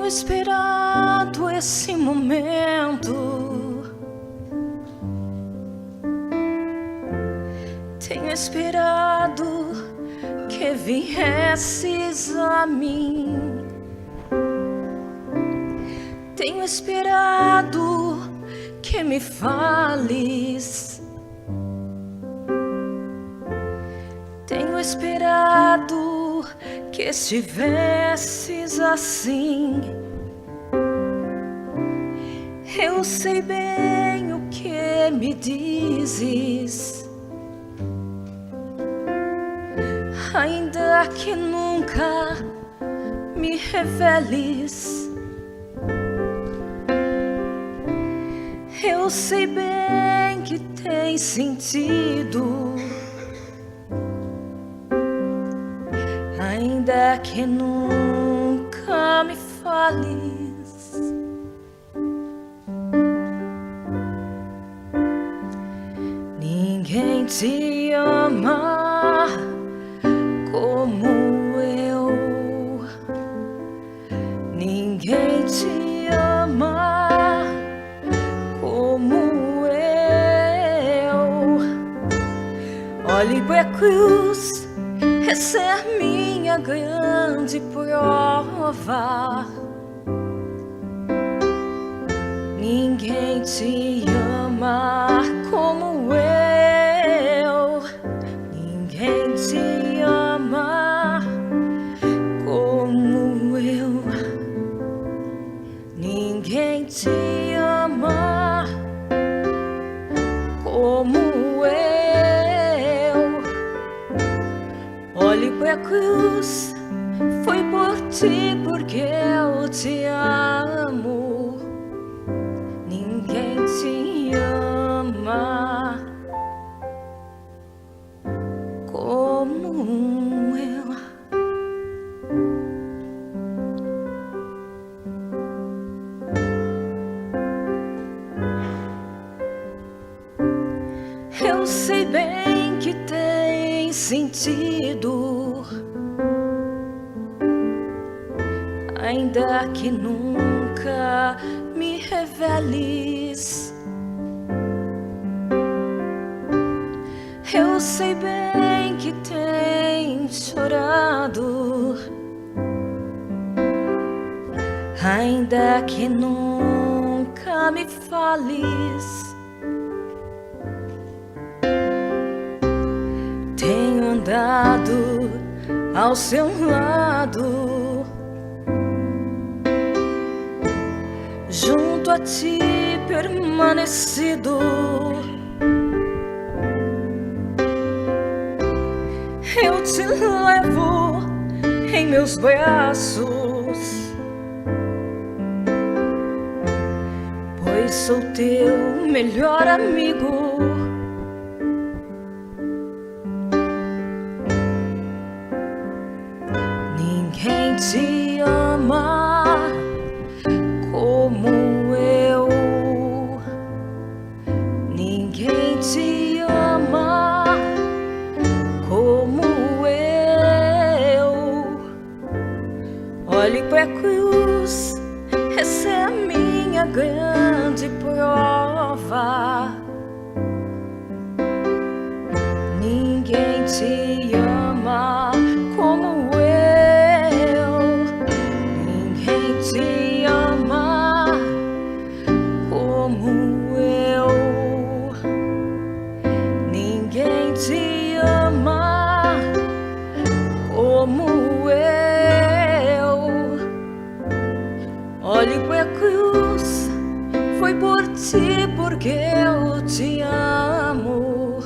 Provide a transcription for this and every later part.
esperado esse momento, tenho esperado que viesses a mim, tenho esperado que me fales, tenho esperado que estivesses assim. Eu sei bem o que me dizes, ainda que nunca me reveles. Eu sei bem que tem sentido, ainda que nunca me fales. Ninguém te ama como eu, ninguém te ama como eu. Olhe para a cruz, essa é a minha grande prova. Ninguém te ama como eu, ninguém te ama como eu, ninguém te ama como eu. Olhe para a cruz, foi por ti porque eu te amo. Ninguém te ama como eu. Eu sei bem que tem sentido, ainda que nunca me reveles. Eu sei bem que tem chorado, ainda que nunca me fales. Tenho andado ao seu lado, junto a ti permanecido. Eu te levo em meus braços, pois sou teu melhor amigo. Ninguém te ama como eu, ninguém te ama como eu. Olhe para a cruz, essa é a minha grande prova. Ninguém te ama como eu, ninguém te ama como eu, ninguém te ama como eu. Olhe para a cruz, foi por ti porque eu te amo.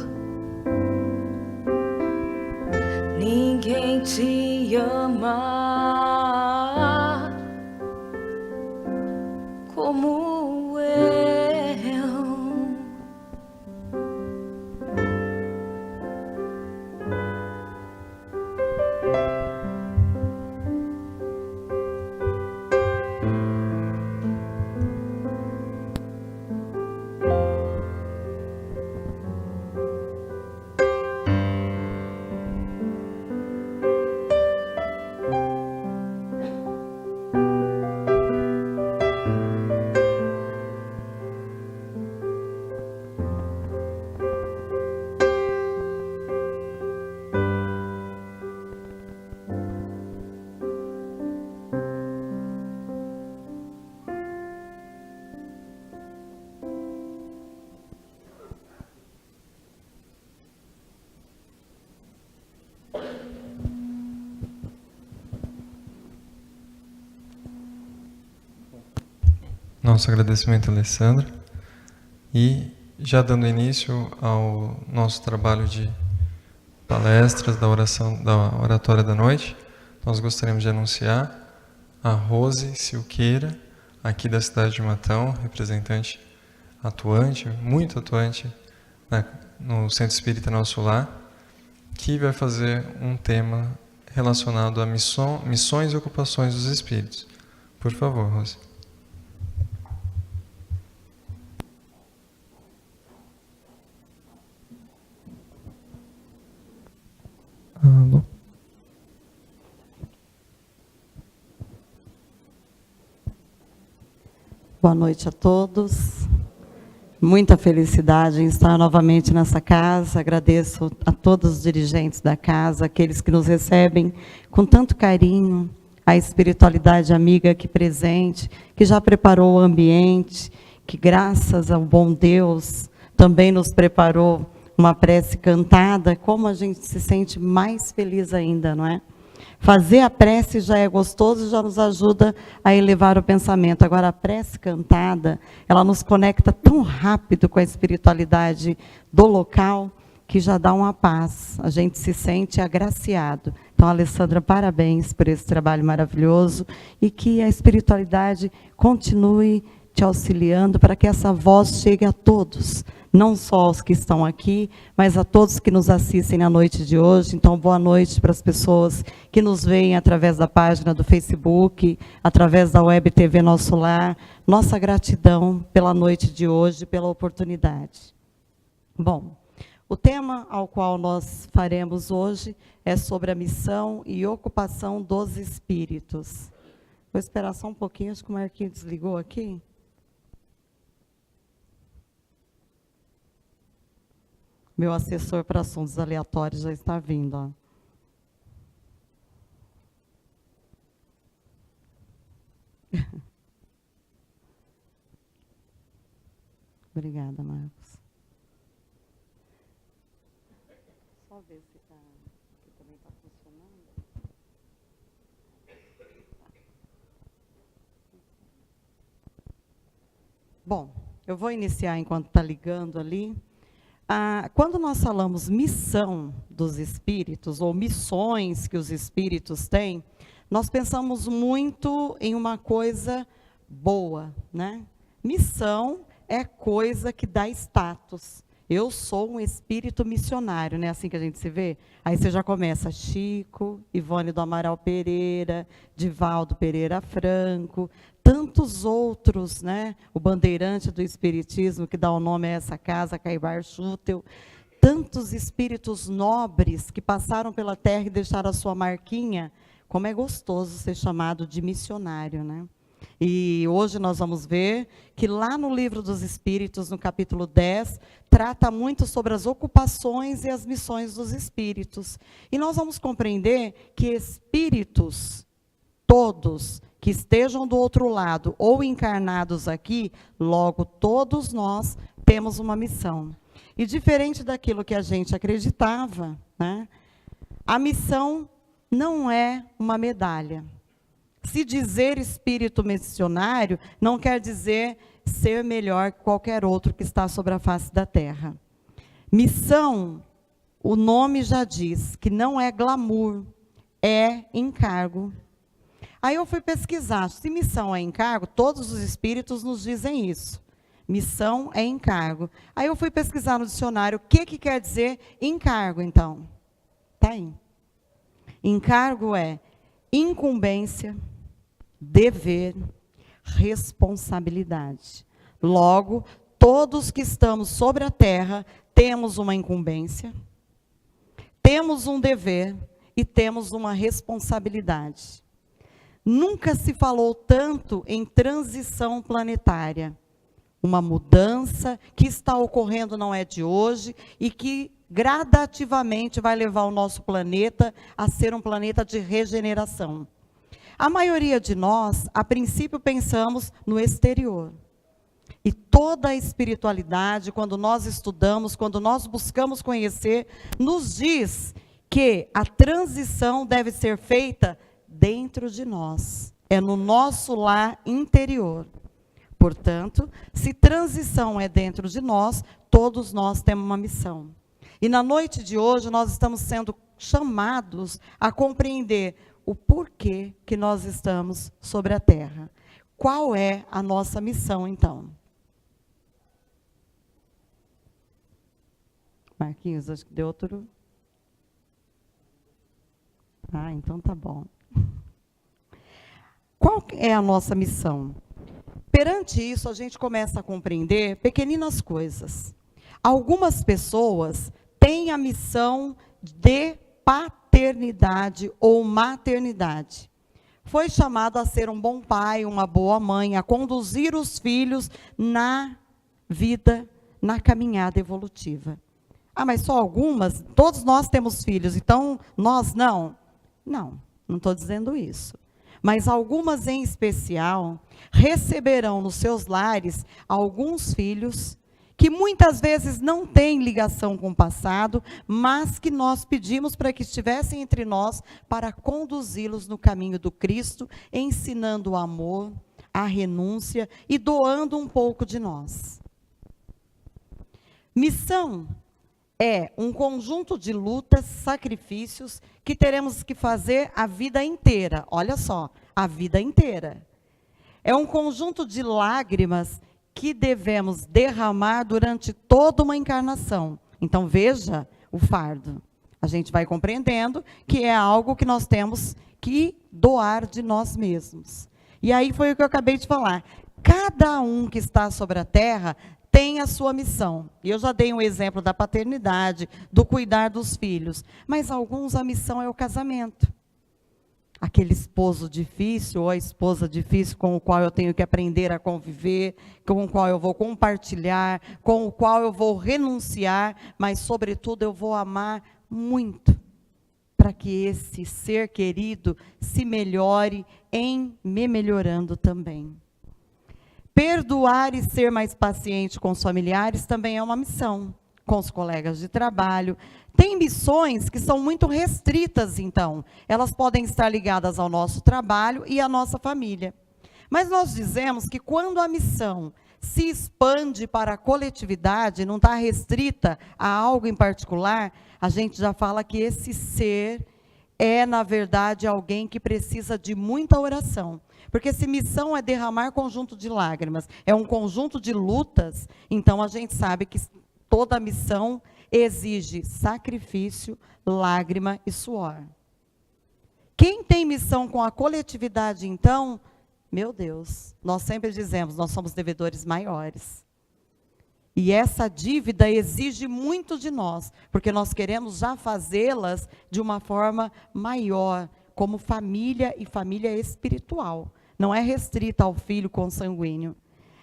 Ninguém te ama como eu. Nosso agradecimento, Alessandra. E já dando início ao nosso trabalho de palestras da oratória da noite, nós gostaríamos de anunciar a Rose Silqueira, aqui da cidade de Matão, representante atuante, muito atuante, no Centro Espírita Nosso Lar, que vai fazer um tema relacionado a missões e ocupações dos espíritos. Por favor, Rose. Alô. Boa noite a todos. Muita felicidade em estar novamente nessa casa. Agradeço a todos os dirigentes da casa, aqueles que nos recebem com tanto carinho, a espiritualidade amiga aqui presente, que já preparou o ambiente, que graças ao bom Deus também nos preparou uma prece cantada. Como a gente se sente mais feliz ainda, não é? Fazer a prece já é gostoso, já nos ajuda a elevar o pensamento. Agora, a prece cantada, ela nos conecta tão rápido com a espiritualidade do local, que já dá uma paz. A gente se sente agraciado. Então, Alessandra, parabéns por esse trabalho maravilhoso e que a espiritualidade continue te auxiliando para que essa voz chegue a todos, não só aos que estão aqui, mas a todos que nos assistem na noite de hoje. Então, boa noite para as pessoas que nos veem através da página do Facebook, através da Web TV Nosso Lar. Nossa gratidão pela noite de hoje, pela oportunidade. Bom, o tema ao qual nós faremos hoje é sobre a missão e ocupação dos espíritos. Vou esperar só um pouquinho, acho que o Marquinhos desligou aqui. Meu assessor para assuntos aleatórios já está vindo. Ó. Obrigada, Marcos. Só ver se aqui também está funcionando. Bom, eu vou iniciar enquanto está ligando ali. Quando nós falamos missão dos espíritos, ou missões que os espíritos têm, nós pensamos muito em uma coisa boa, né? Missão é coisa que dá status. Eu sou um espírito missionário, não é assim que a gente se vê? Aí você já começa Chico, Ivone do Amaral Pereira, Divaldo Pereira Franco, tantos outros, né? O bandeirante do espiritismo, que dá o nome a essa casa, Caibar Schutel. Tantos espíritos nobres que passaram pela terra e deixaram a sua marquinha. Como é gostoso ser chamado de missionário, né? E hoje nós vamos ver que lá no Livro dos Espíritos, no capítulo 10, trata muito sobre as ocupações e as missões dos espíritos. E nós vamos compreender que espíritos, todos, que estejam do outro lado ou encarnados aqui, logo todos nós temos uma missão. E diferente daquilo que a gente acreditava, né, a missão não é uma medalha. Se dizer espírito missionário não quer dizer ser melhor que qualquer outro que está sobre a face da terra. Missão, o nome já diz, que não é glamour, é encargo. Aí eu fui pesquisar, se missão é encargo, todos os espíritos nos dizem isso. Missão é encargo. Aí eu fui pesquisar no dicionário, o que quer dizer encargo, então? Está aí. Encargo é incumbência, dever, responsabilidade. Logo, todos que estamos sobre a terra temos uma incumbência, temos um dever e temos uma responsabilidade. Nunca se falou tanto em transição planetária. Uma mudança que está ocorrendo não é de hoje e que gradativamente vai levar o nosso planeta a ser um planeta de regeneração. A maioria de nós, a princípio, pensamos no exterior. E toda a espiritualidade, quando nós estudamos, quando nós buscamos conhecer, nos diz que a transição deve ser feita dentro de nós. É no nosso lar interior. portanto, se transição é dentro de nós, todos nós temos uma missão. E na noite de hoje nós estamos sendo chamados a compreender o porquê que nós estamos sobre a terra. Qual é a nossa missão, então? Marquinhos, acho que deu outro. Ah, então tá bom. Qual é a nossa missão? Perante isso, a gente começa a compreender pequeninas coisas. Algumas pessoas têm a missão de paternidade ou maternidade. Foi chamado a ser um bom pai, uma boa mãe, a conduzir os filhos na vida, na caminhada evolutiva. Ah, mas só algumas? Todos nós temos filhos, então nós não? Não estou dizendo isso. Mas algumas em especial receberão nos seus lares alguns filhos que muitas vezes não têm ligação com o passado, mas que nós pedimos para que estivessem entre nós para conduzi-los no caminho do Cristo, ensinando o amor, a renúncia e doando um pouco de nós. Missão é um conjunto de lutas, sacrifícios que teremos que fazer a vida inteira. Olha só, a vida inteira. É um conjunto de lágrimas que devemos derramar durante toda uma encarnação. Então veja o fardo. A gente vai compreendendo que é algo que nós temos que doar de nós mesmos. E aí foi o que eu acabei de falar. Cada um que está sobre a terra tem a sua missão. E eu já dei um exemplo da paternidade, do cuidar dos filhos. Mas alguns a missão é o casamento. Aquele esposo difícil ou a esposa difícil com o qual eu tenho que aprender a conviver, com o qual eu vou compartilhar, com o qual eu vou renunciar, mas, sobretudo, eu vou amar muito, para que esse ser querido se melhore em me melhorando também. Perdoar e ser mais paciente com os familiares também é uma missão, com os colegas de trabalho. Tem missões que são muito restritas, então. Elas podem estar ligadas ao nosso trabalho e à nossa família. Mas nós dizemos que quando a missão se expande para a coletividade, não está restrita a algo em particular, a gente já fala que esse ser é, na verdade, alguém que precisa de muita oração. Porque se missão é derramar conjunto de lágrimas, é um conjunto de lutas, então a gente sabe que toda missão exige sacrifício, lágrima e suor. Quem tem missão com a coletividade, então, meu Deus, nós sempre dizemos, nós somos devedores maiores. E essa dívida exige muito de nós, porque nós queremos já fazê-las de uma forma maior, como família e família espiritual. Não é restrita ao filho consanguíneo.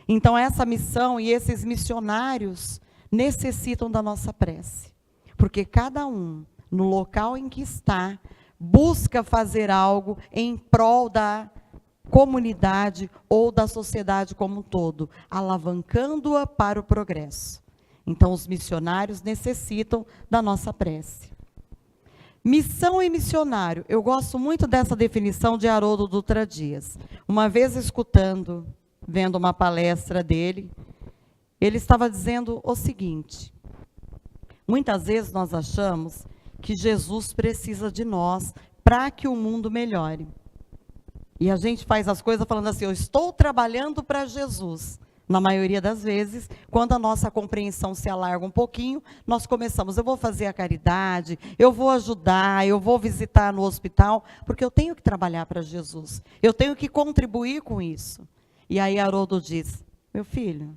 Então, essa missão e esses missionários necessitam da nossa prece. Porque cada um, no local em que está, busca fazer algo em prol da comunidade ou da sociedade como um todo, alavancando-a para o progresso. Então, os missionários necessitam da nossa prece. Missão e missionário. Eu gosto muito dessa definição de Haroldo Dutra Dias. Uma vez escutando, vendo uma palestra dele, ele estava dizendo o seguinte: muitas vezes nós achamos que Jesus precisa de nós para que o mundo melhore. E a gente faz as coisas falando assim, eu estou trabalhando para Jesus. Na maioria das vezes, quando a nossa compreensão se alarga um pouquinho, nós começamos, eu vou fazer a caridade, eu vou ajudar, eu vou visitar no hospital, porque eu tenho que trabalhar para Jesus. Eu tenho que contribuir com isso. E aí Haroldo diz, meu filho,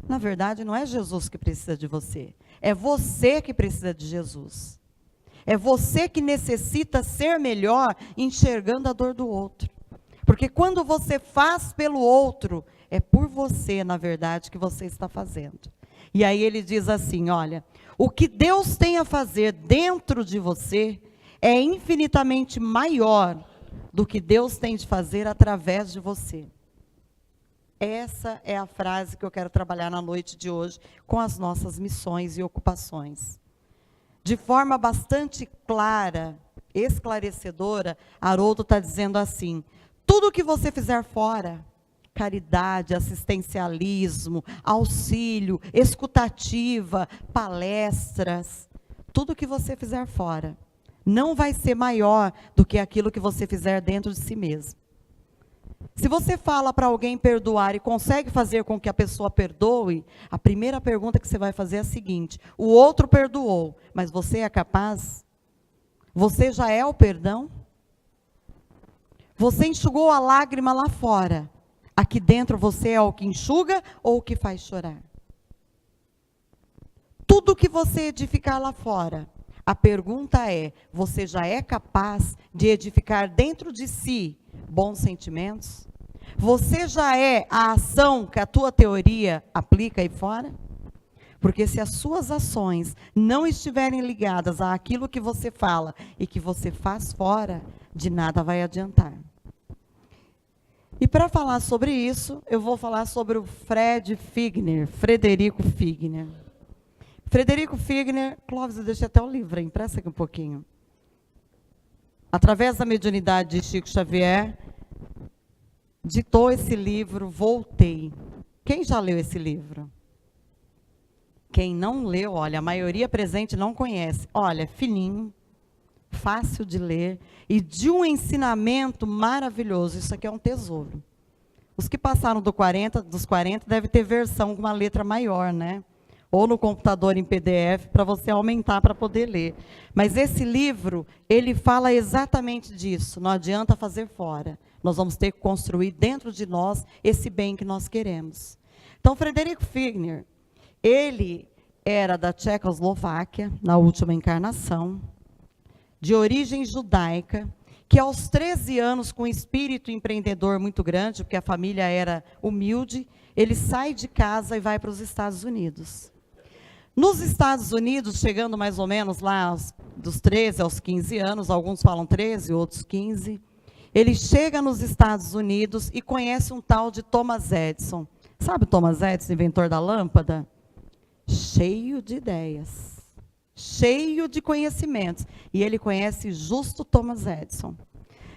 na verdade não é Jesus que precisa de você, é você que precisa de Jesus. É você que necessita ser melhor enxergando a dor do outro. Porque quando você faz pelo outro, é por você, na verdade, que você está fazendo. E aí ele diz assim, olha, o que Deus tem a fazer dentro de você é infinitamente maior do que Deus tem de fazer através de você. Essa é a frase que eu quero trabalhar na noite de hoje com as nossas missões e ocupações. De forma bastante clara, esclarecedora, Haroldo está dizendo assim, tudo que você fizer fora, caridade, assistencialismo, auxílio, escutativa, palestras, tudo que você fizer fora, não vai ser maior do que aquilo que você fizer dentro de si mesmo. Se você fala para alguém perdoar e consegue fazer com que a pessoa perdoe, a primeira pergunta que você vai fazer é a seguinte: o outro perdoou, mas você é capaz? Você já é o perdão? Você enxugou a lágrima lá fora. Aqui dentro você é o que enxuga ou o que faz chorar? Tudo que você edificar lá fora, a pergunta é: você já é capaz de edificar dentro de si bons sentimentos? Você já é a ação que a tua teoria aplica aí fora? Porque se as suas ações não estiverem ligadas àquilo que você fala e que você faz fora, de nada vai adiantar. E para falar sobre isso, eu vou falar sobre o Frederico Figner. Frederico Figner, Clóvis, eu deixei até o livro aí, empresta aqui um pouquinho. Através da mediunidade de Chico Xavier, ditou esse livro, Voltei. Quem já leu esse livro? Quem não leu, olha, a maioria presente não conhece. Olha, fininho, fácil de ler e de um ensinamento maravilhoso. Isso aqui é um tesouro. Os que passaram dos 40 devem ter versão com uma letra maior, né? Ou no computador em PDF, para você aumentar para poder ler. Mas esse livro, ele fala exatamente disso. Não adianta fazer fora. Nós vamos ter que construir dentro de nós esse bem que nós queremos. Então, Frederico Figner, ele era da Tchecoslováquia, na última encarnação, de origem judaica, que aos 13 anos, com um espírito empreendedor muito grande, porque a família era humilde, ele sai de casa e vai para os Estados Unidos. Nos Estados Unidos, chegando mais ou menos lá dos 13 aos 15 anos, alguns falam 13, outros 15, ele chega nos Estados Unidos e conhece um tal de Thomas Edison. Sabe o Thomas Edison, inventor da lâmpada? Cheio de ideias, cheio de conhecimentos. E ele conhece justo Thomas Edison.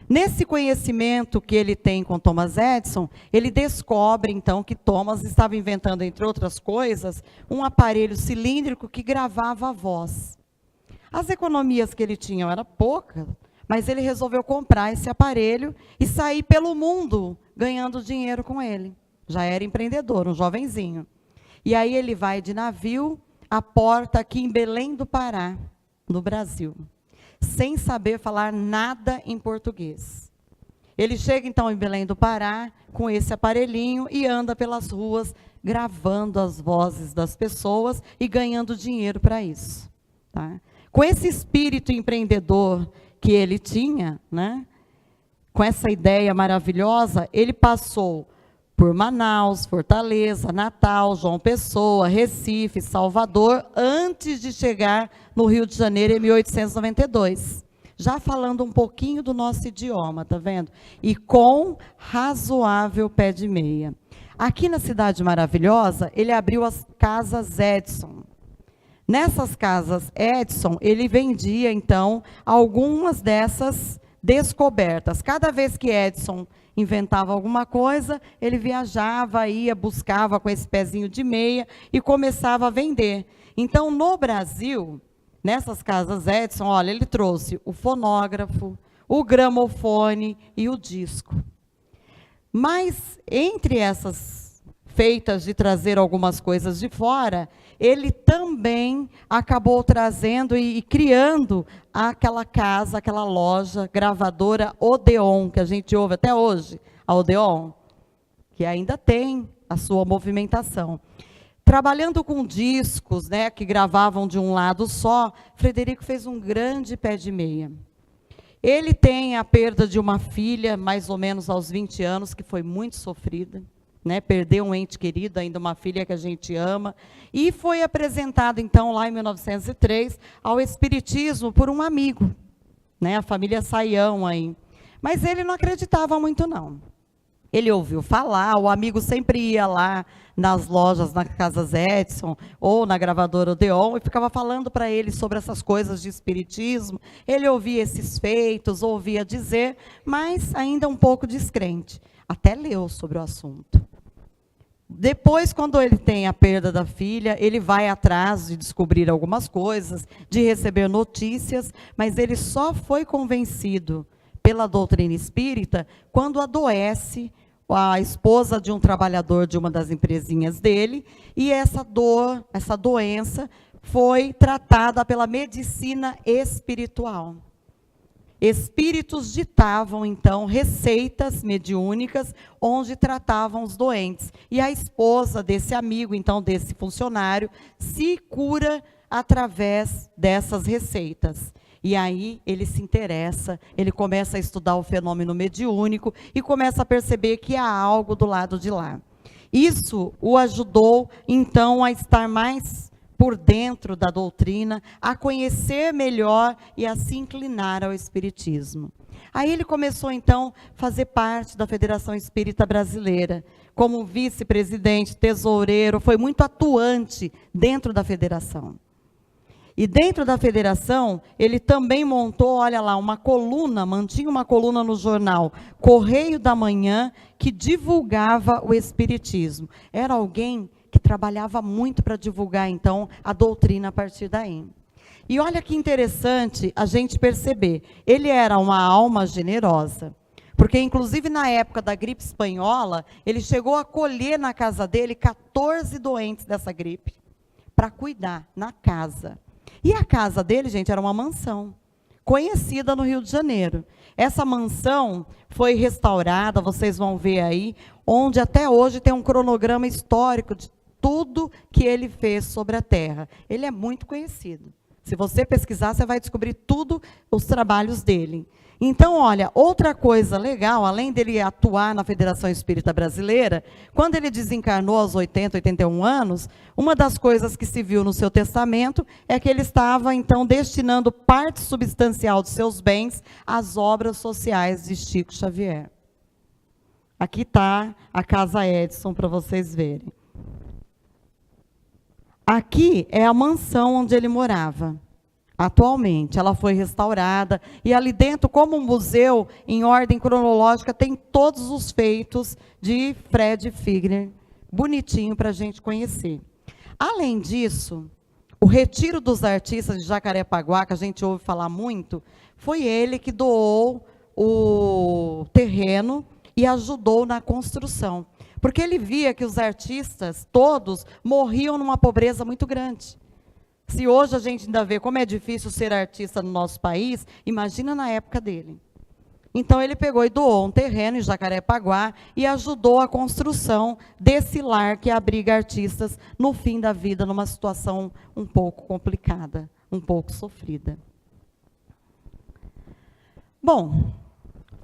Nesse conhecimento que ele tem com Thomas Edison, ele descobre, então, que Thomas estava inventando, entre outras coisas, um aparelho cilíndrico que gravava a voz. As economias que ele tinha eram poucas, mas ele resolveu comprar esse aparelho e sair pelo mundo ganhando dinheiro com ele. Já era empreendedor, um jovenzinho. E aí ele vai de navio à porta aqui em Belém do Pará, no Brasil, sem saber falar nada em português. Ele chega então em Belém do Pará com esse aparelhinho e anda pelas ruas gravando as vozes das pessoas e ganhando dinheiro para isso. Tá? Com esse espírito empreendedor que ele tinha, né, com essa ideia maravilhosa, ele passou por Manaus, Fortaleza, Natal, João Pessoa, Recife, Salvador, antes de chegar no Rio de Janeiro em 1892. Já falando um pouquinho do nosso idioma, tá vendo? E com razoável pé de meia. Aqui na Cidade Maravilhosa, ele abriu as Casas Edson. Nessas Casas Edson, ele vendia, então, algumas dessas descobertas. Cada vez que Edson inventava alguma coisa, ele viajava, ia, buscava com esse pezinho de meia e começava a vender. Então, no Brasil, nessas Casas Edson, olha, ele trouxe o fonógrafo, o gramofone e o disco. Mas, entre essas feitas de trazer algumas coisas de fora, ele também acabou trazendo e criando aquela casa, aquela loja gravadora Odeon, que a gente ouve até hoje, a Odeon, que ainda tem a sua movimentação. Trabalhando com discos, né, que gravavam de um lado só, Frederico fez um grande pé de meia. Ele tem a perda de uma filha, mais ou menos aos 20 anos, que foi muito sofrida. Né, perdeu um ente querido, ainda uma filha que a gente ama, e foi apresentado, então, lá em 1903, ao Espiritismo por um amigo, né, a família Saião aí. Mas ele não acreditava muito, não. Ele ouviu falar, o amigo sempre ia lá nas lojas, nas Casas Edson, ou na gravadora Odeon, e ficava falando para ele sobre essas coisas de espiritismo. Ele ouvia esses feitos, ouvia dizer, mas ainda um pouco descrente. até leu sobre o assunto. Depois, quando ele tem a perda da filha, ele vai atrás de descobrir algumas coisas, de receber notícias, mas ele só foi convencido pela doutrina espírita quando adoece a esposa de um trabalhador de uma das empresinhas dele, e essa dor, essa doença, foi tratada pela medicina espiritual. Espíritos ditavam, então, receitas mediúnicas onde tratavam os doentes. E a esposa desse amigo, então, desse funcionário, se cura através dessas receitas. E aí ele se interessa, ele começa a estudar o fenômeno mediúnico e começa a perceber que há algo do lado de lá. Isso o ajudou, então, a estar mais por dentro da doutrina, a conhecer melhor e a se inclinar ao espiritismo. Aí ele começou, então, a fazer parte da Federação Espírita Brasileira, como vice-presidente, tesoureiro, foi muito atuante dentro da federação. E dentro da federação, ele também montou, olha lá, uma coluna, mantinha uma coluna no jornal Correio da Manhã, que divulgava o espiritismo. Era alguém que trabalhava muito para divulgar, então, a doutrina a partir daí. E olha que interessante a gente perceber, ele era uma alma generosa, porque, inclusive, na época da gripe espanhola, ele chegou a acolher na casa dele 14 doentes dessa gripe, para cuidar, na casa. E a casa dele, gente, era uma mansão, conhecida no Rio de Janeiro. Essa mansão foi restaurada, vocês vão ver aí, onde até hoje tem um cronograma histórico de tudo que ele fez sobre a Terra. Ele é muito conhecido. Se você pesquisar, você vai descobrir tudo os trabalhos dele. Então, olha, outra coisa legal, além dele atuar na Federação Espírita Brasileira, quando ele desencarnou aos 80, 81 anos, uma das coisas que se viu no seu testamento é que ele estava, então, destinando parte substancial dos seus bens às obras sociais de Chico Xavier. Aqui está a Casa Edson, para vocês verem. Aqui é a mansão onde ele morava. Atualmente, ela foi restaurada, e ali dentro, como um museu, em ordem cronológica, tem todos os feitos de Fred Figner, bonitinho para a gente conhecer. Além disso, o Retiro dos Artistas de Jacarepaguá, que a gente ouve falar muito, foi ele que doou o terreno e ajudou na construção. Porque ele via que os artistas, todos, morriam numa pobreza muito grande. Se hoje a gente ainda vê como é difícil ser artista no nosso país, imagina na época dele. Então ele pegou e doou um terreno em Jacarepaguá e ajudou a construção desse lar que abriga artistas no fim da vida, numa situação um pouco complicada, um pouco sofrida. Bom,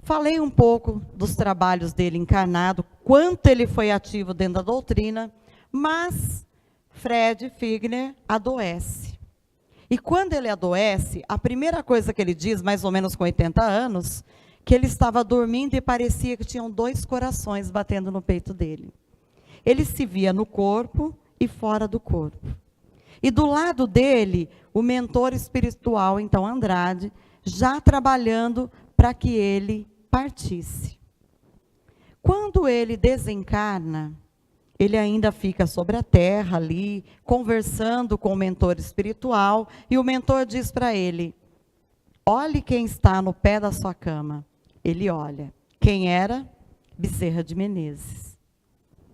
falei um pouco dos trabalhos dele encarnado, quanto ele foi ativo dentro da doutrina, mas Fred Figner adoece. E quando ele adoece, a primeira coisa que ele diz, mais ou menos com 80 anos, que ele estava dormindo e parecia que tinham 2 corações batendo no peito dele. Ele se via no corpo e fora do corpo. E do lado dele, o mentor espiritual, então Andrade, já trabalhando para que ele partisse. Quando ele desencarna, ele ainda fica sobre a terra ali, conversando com o mentor espiritual, e o mentor diz para ele, olhe quem está no pé da sua cama. Ele olha. Quem era? Bezerra de Menezes.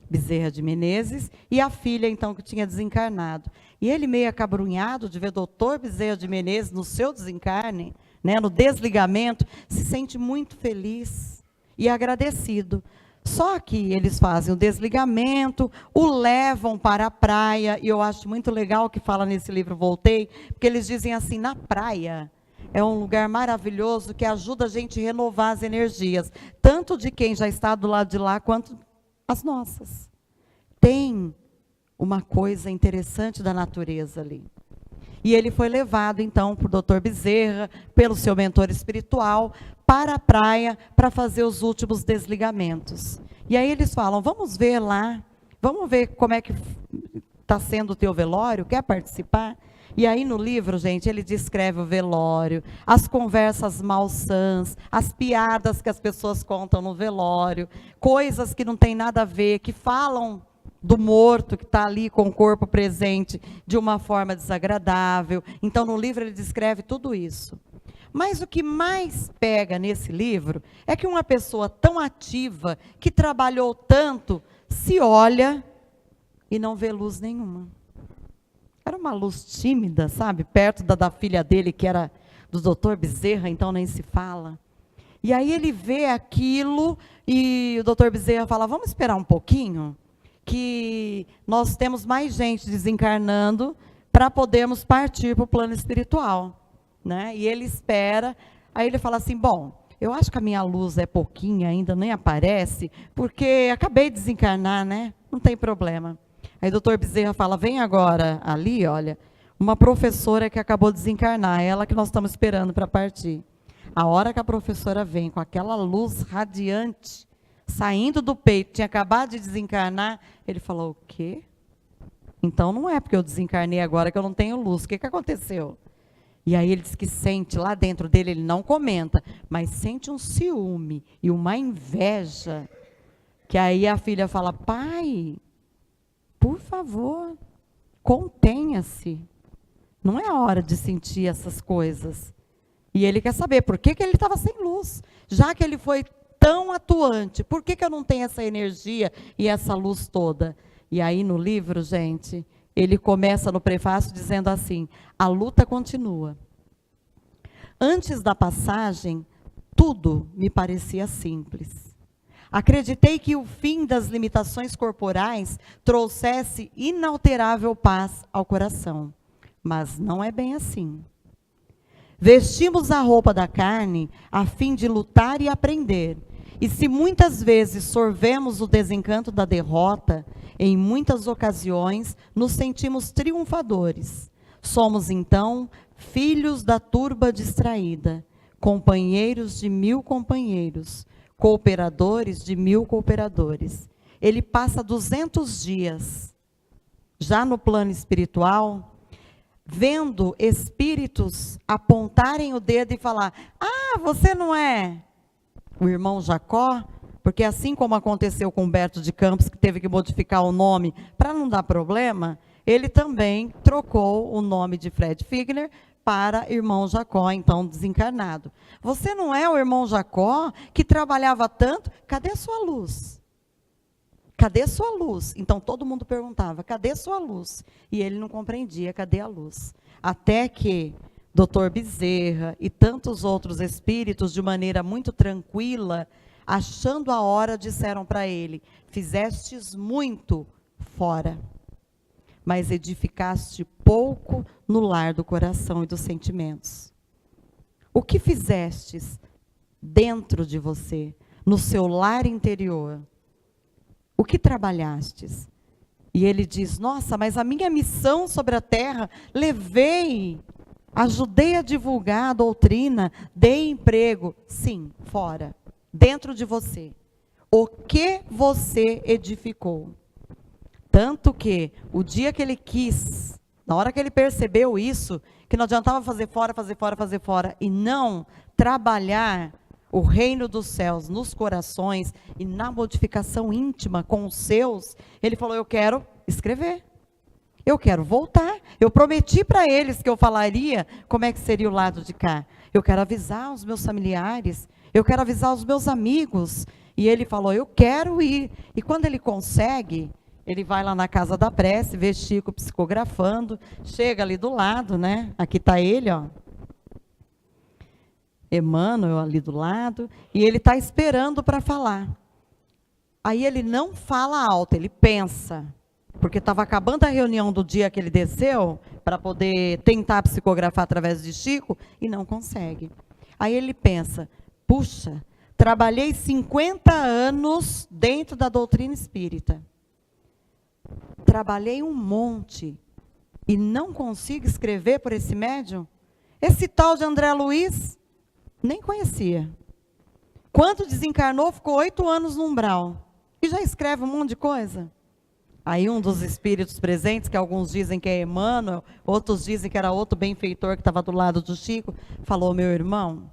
Bezerra de Menezes e a filha, então, que tinha desencarnado. E ele, meio acabrunhado de ver doutor Bezerra de Menezes no seu desencarne, né, no desligamento, se sente muito feliz e agradecido. Só que eles fazem o desligamento, o levam para a praia, e eu acho muito legal o que fala nesse livro Voltei, porque eles dizem assim, na praia é um lugar maravilhoso que ajuda a gente a renovar as energias, tanto de quem já está do lado de lá, quanto as nossas. Tem uma coisa interessante da natureza ali. E ele foi levado, então, por Dr. Bezerra, pelo seu mentor espiritual, para a praia, para fazer os últimos desligamentos. E aí eles falam, vamos ver lá, vamos ver como é que está sendo o teu velório, quer participar? E aí no livro, gente, ele descreve o velório, as conversas malsãs, as piadas que as pessoas contam no velório, coisas que não tem nada a ver, que falam do morto que está ali com o corpo presente de uma forma desagradável. Então no livro ele descreve tudo isso. Mas o que mais pega nesse livro é que uma pessoa tão ativa, que trabalhou tanto, se olha e não vê luz nenhuma. Era uma luz tímida, sabe? Perto da filha dele, que era do Dr. Bezerra, então nem se fala. E aí ele vê aquilo e o Dr. Bezerra fala, vamos esperar um pouquinho, que nós temos mais gente desencarnando para podermos partir para o plano espiritual. Né? E ele espera, aí ele fala assim, bom, eu acho que a minha luz é pouquinha, ainda nem aparece, porque acabei de desencarnar, né? Não tem problema. Aí o doutor Bezerra fala, vem agora ali, olha, uma professora que acabou de desencarnar, ela que nós estamos esperando para partir. A hora que a professora vem com aquela luz radiante, saindo do peito, tinha acabado de desencarnar, ele falou, o quê? Então não é porque eu desencarnei agora que eu não tenho luz, o que aconteceu? E aí ele diz que sente lá dentro dele, ele não comenta, mas sente um ciúme e uma inveja, que aí a filha fala, pai, por favor, contenha-se. Não é a hora de sentir essas coisas. E ele quer saber por que ele estava sem luz. Já que ele foi tão atuante, por que eu não tenho essa energia e essa luz toda? E aí no livro, gente, ele começa no prefácio dizendo assim, a luta continua. Antes da passagem, tudo me parecia simples. Acreditei que o fim das limitações corporais trouxesse inalterável paz ao coração. Mas não é bem assim. Vestimos a roupa da carne a fim de lutar e aprender. E se muitas vezes sorvemos o desencanto da derrota, em muitas ocasiões nos sentimos triunfadores. Somos então filhos da turba distraída, companheiros de 1000 companheiros, cooperadores de 1000 cooperadores. Ele passa 200 dias, já no plano espiritual, vendo espíritos apontarem o dedo e falar, ah, você não é o irmão Jacó? Porque assim como aconteceu com Humberto de Campos, que teve que modificar o nome para não dar problema, ele também trocou o nome de Fred Figner para irmão Jacó, então desencarnado. Você não é o irmão Jacó que trabalhava tanto? Cadê sua luz? Cadê sua luz? Então todo mundo perguntava, cadê sua luz? E ele não compreendia, cadê a luz? Até que Dr. Bezerra e tantos outros espíritos, de maneira muito tranquila, achando a hora, disseram para ele, fizestes muito fora, mas edificaste pouco no lar do coração e dos sentimentos. O que fizestes dentro de você, no seu lar interior? O que trabalhastes? E ele diz, nossa, mas a minha missão sobre a terra, levei, ajudei a divulgar a doutrina, dei emprego. Sim, fora, dentro de você. O que você edificou? Tanto que, o dia que ele quis, na hora que ele percebeu isso, que não adiantava fazer fora, e não trabalhar o reino dos céus nos corações e na modificação íntima com os seus, ele falou, eu quero escrever. Eu quero voltar. Eu prometi para eles que eu falaria como é que seria o lado de cá. Eu quero avisar os meus familiares. Eu quero avisar os meus amigos. E ele falou, eu quero ir. E quando ele consegue, ele vai lá na casa da prece, vê Chico psicografando, chega ali do lado, né? Aqui está ele, ó. Emmanuel ali do lado, e ele está esperando para falar. Aí ele não fala alto, ele pensa, porque estava acabando a reunião do dia que ele desceu, para poder tentar psicografar através de Chico, e não consegue. Aí ele pensa, puxa, trabalhei 50 anos dentro da doutrina espírita. Trabalhei um monte, e não consigo escrever por esse médium? Esse tal de André Luiz, nem conhecia. Quando desencarnou, ficou 8 anos no umbral. E já escreve um monte de coisa. Aí um dos espíritos presentes, que alguns dizem que é Emmanuel, outros dizem que era outro benfeitor que estava do lado do Chico, falou: meu irmão,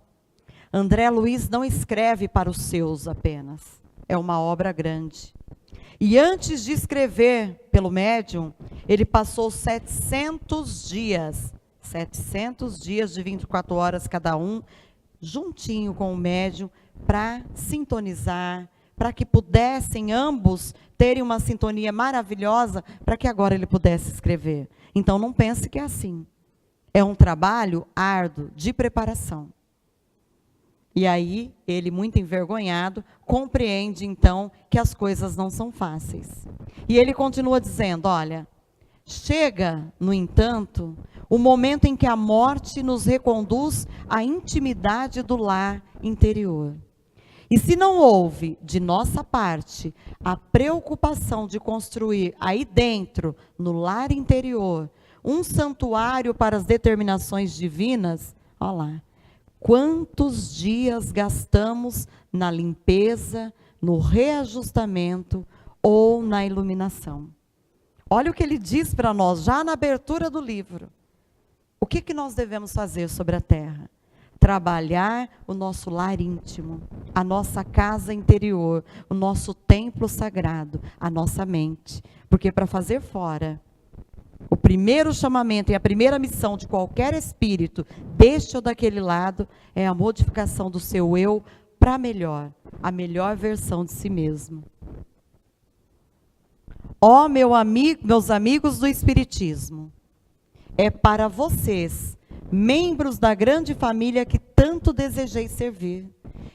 André Luiz não escreve para os seus apenas, é uma obra grande. E antes de escrever pelo médium, ele passou 700 dias de 24 horas cada um, juntinho com o médium, para sintonizar, para que pudessem ambos terem uma sintonia maravilhosa, para que agora ele pudesse escrever. Então não pense que é assim. É um trabalho árduo de preparação. E aí, ele, muito envergonhado, compreende, então, que as coisas não são fáceis. E ele continua dizendo, olha, chega, no entanto, o momento em que a morte nos reconduz à intimidade do lar interior. E se não houve, de nossa parte, a preocupação de construir aí dentro, no lar interior, um santuário para as determinações divinas, olha lá, quantos dias gastamos na limpeza, no reajustamento ou na iluminação? Olha o que ele diz para nós, já na abertura do livro. O que nós devemos fazer sobre a terra? Trabalhar o nosso lar íntimo, a nossa casa interior, o nosso templo sagrado, a nossa mente. Porque para fazer fora, o primeiro chamamento e a primeira missão de qualquer espírito, deste ou daquele lado, é a modificação do seu eu para melhor, a melhor versão de si mesmo. Ó, meus amigos do Espiritismo, é para vocês, membros da grande família que tanto desejei servir,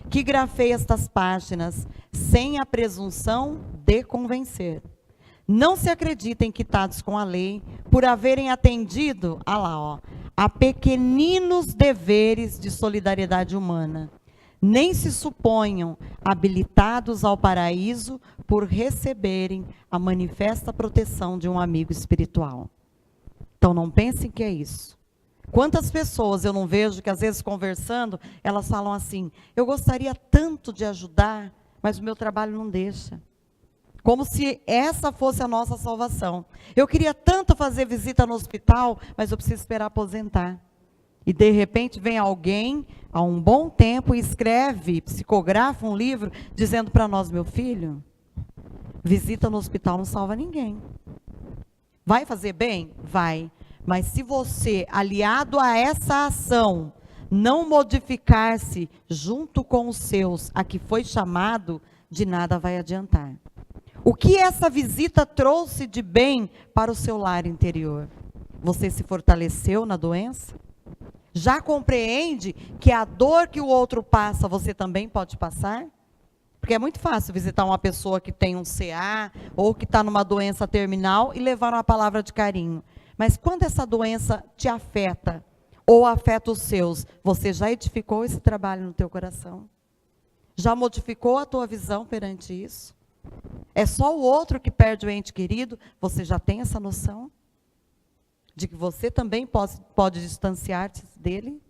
que grafei estas páginas sem a presunção de convencer. Não se acreditem quitados com a lei por haverem atendido, a pequeninos deveres de solidariedade humana. Nem se suponham habilitados ao paraíso por receberem a manifesta proteção de um amigo espiritual. Então não pensem que é isso. Quantas pessoas eu não vejo que às vezes conversando, elas falam assim, eu gostaria tanto de ajudar, mas o meu trabalho não deixa. Como se essa fosse a nossa salvação. Eu queria tanto fazer visita no hospital, mas eu preciso esperar aposentar. E de repente vem alguém, há um bom tempo, e escreve, psicografa um livro, dizendo para nós, meu filho, visita no hospital não salva ninguém. Vai fazer bem? Vai. Mas se você, aliado a essa ação, não modificar-se junto com os seus, a que foi chamado, de nada vai adiantar. O que essa visita trouxe de bem para o seu lar interior? Você se fortaleceu na doença? Já compreende que a dor que o outro passa, você também pode passar? Porque é muito fácil visitar uma pessoa que tem um CA, ou que está numa doença terminal, e levar uma palavra de carinho. Mas quando essa doença te afeta, ou afeta os seus, você já edificou esse trabalho no teu coração? Já modificou a tua visão perante isso? É só o outro que perde o ente querido? Você já tem essa noção? De que você também pode distanciar-se dele?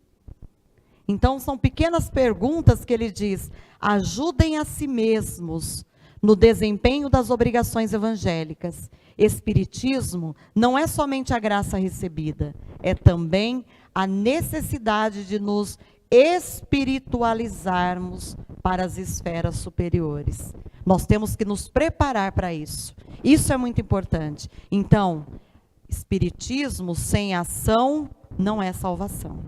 Então são pequenas perguntas que ele diz, ajudem a si mesmos no desempenho das obrigações evangélicas. Espiritismo não é somente a graça recebida, é também a necessidade de nos espiritualizarmos para as esferas superiores. Nós temos que nos preparar para isso. Isso é muito importante. Então, espiritismo sem ação não é salvação.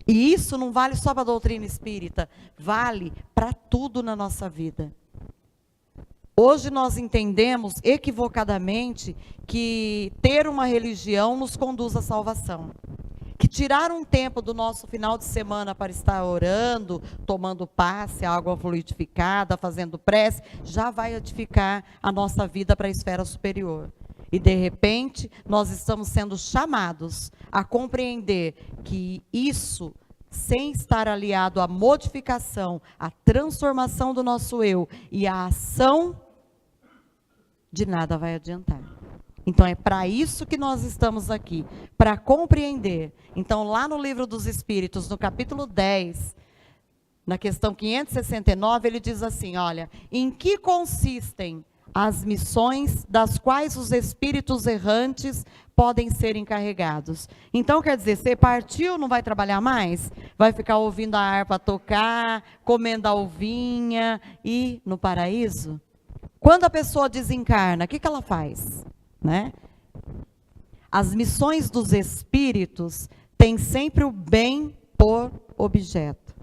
E isso não vale só para a doutrina espírita, vale para tudo na nossa vida. Hoje nós entendemos equivocadamente que ter uma religião nos conduz à salvação. Que tirar um tempo do nosso final de semana para estar orando, tomando passe, água fluidificada, fazendo prece, já vai edificar a nossa vida para a esfera superior. E de repente, nós estamos sendo chamados a compreender que isso, sem estar aliado à modificação, à transformação do nosso eu e à ação, de nada vai adiantar. Então é para isso que nós estamos aqui, para compreender. Então lá no Livro dos Espíritos, no capítulo 10, na questão 569, ele diz assim, olha, em que consistem as missões das quais os espíritos errantes podem ser encarregados. Então, quer dizer, você partiu, não vai trabalhar mais? Vai ficar ouvindo a harpa tocar, comendo a uvinha e no paraíso? Quando a pessoa desencarna, o que ela faz? Né? As missões dos espíritos têm sempre o bem por objeto.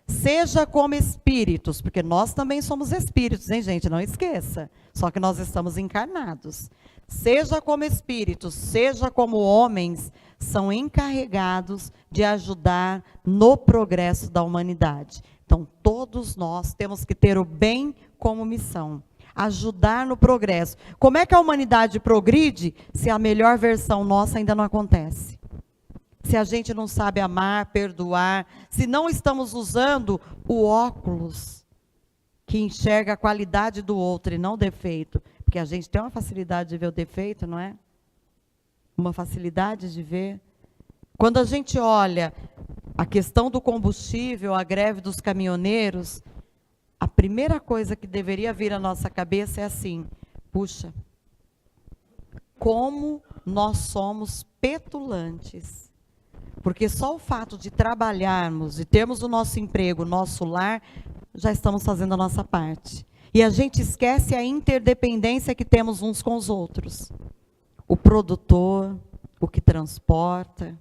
Seja como espíritos, porque nós também somos espíritos, hein, gente? Não esqueça. Só que nós estamos encarnados. Seja como espíritos, seja como homens, são encarregados de ajudar no progresso da humanidade. Então, todos nós temos que ter o bem como missão. Ajudar no progresso. Como é que a humanidade progride se a melhor versão nossa ainda não acontece? Se a gente não sabe amar, perdoar, se não estamos usando o óculos que enxerga a qualidade do outro e não o defeito, porque a gente tem uma facilidade de ver o defeito, não é? Uma facilidade de ver. Quando a gente olha a questão do combustível, a greve dos caminhoneiros, a primeira coisa que deveria vir à nossa cabeça é assim: puxa, como nós somos petulantes. Porque só o fato de trabalharmos, de termos o nosso emprego, o nosso lar, já estamos fazendo a nossa parte. E a gente esquece a interdependência que temos uns com os outros. O produtor, o que transporta,